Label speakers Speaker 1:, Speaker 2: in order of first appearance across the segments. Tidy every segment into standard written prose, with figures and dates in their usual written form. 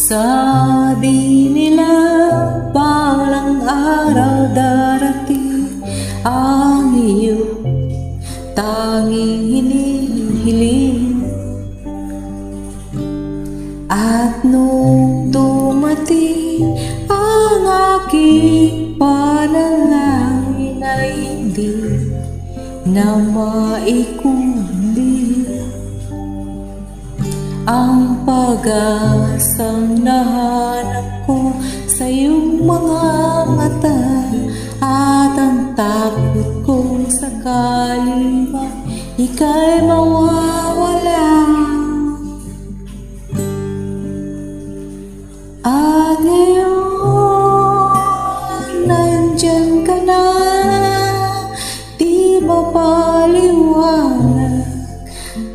Speaker 1: Sabi nila balang araw darating ang iyong tanging hinihiling. At nung dumating ang aking panalangin ay hindi na maikundi ang pag-asang nahanap ko sa iyong mga mata, at ang takot kong sakali ba ika'y mawawala. At ngayon nandyan ka na, di mapaliwanag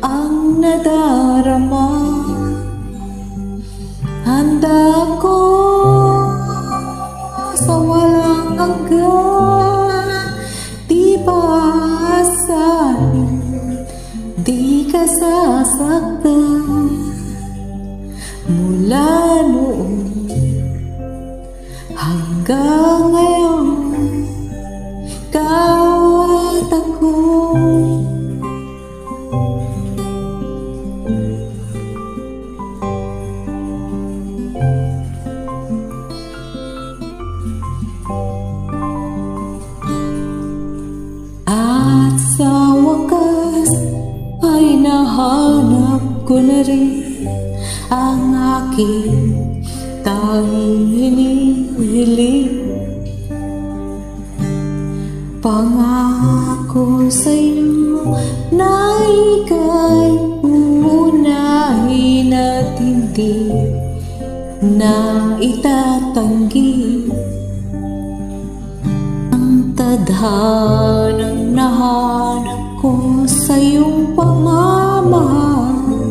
Speaker 1: ang nadarama. Handa ko sa walang hanggan, di paasahin, di ka sasaktan. Mula noon hanggang ngayon, kahit ako at sa wakas ay nahanap ko na rin ang aking tanging hinihiling. Pangako sa'yo na ika'y uunahin at hindi na itatanggi ang tadhanang nahanap ko sa iyong pagmamahal,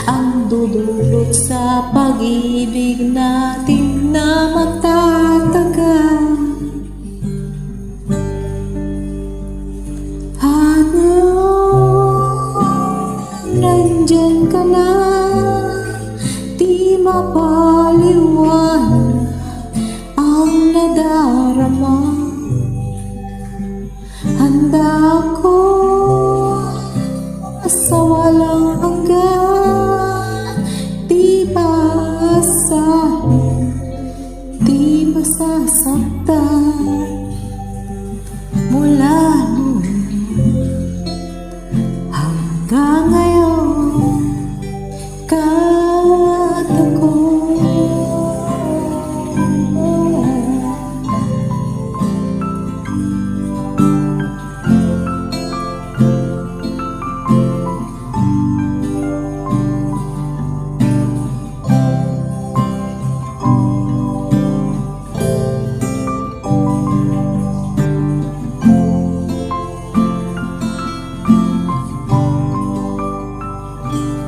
Speaker 1: ang dudulot sa pag-ibig natin na matatagal. At ngayon nandyan ka na, di mapaliwanag ang nadarama. Handa ko sa walang hanggan, di paasahin, di masasaktan. Mula noon hanggang ngayon, kahit ako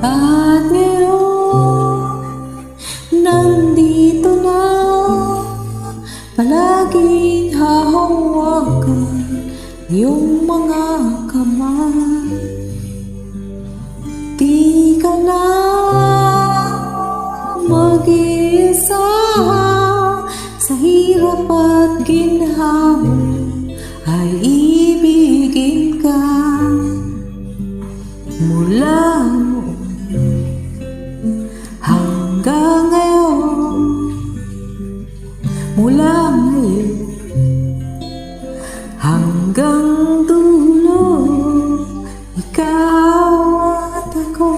Speaker 1: at ngayon nandito na, palaging hahawakan yung mga kamay. Di ka na mag-iisa sa hirap at ginhawa, ay ibigin ka. Mula hanggang ngayon, mula ngayon hanggang dulo, ikaw at ako.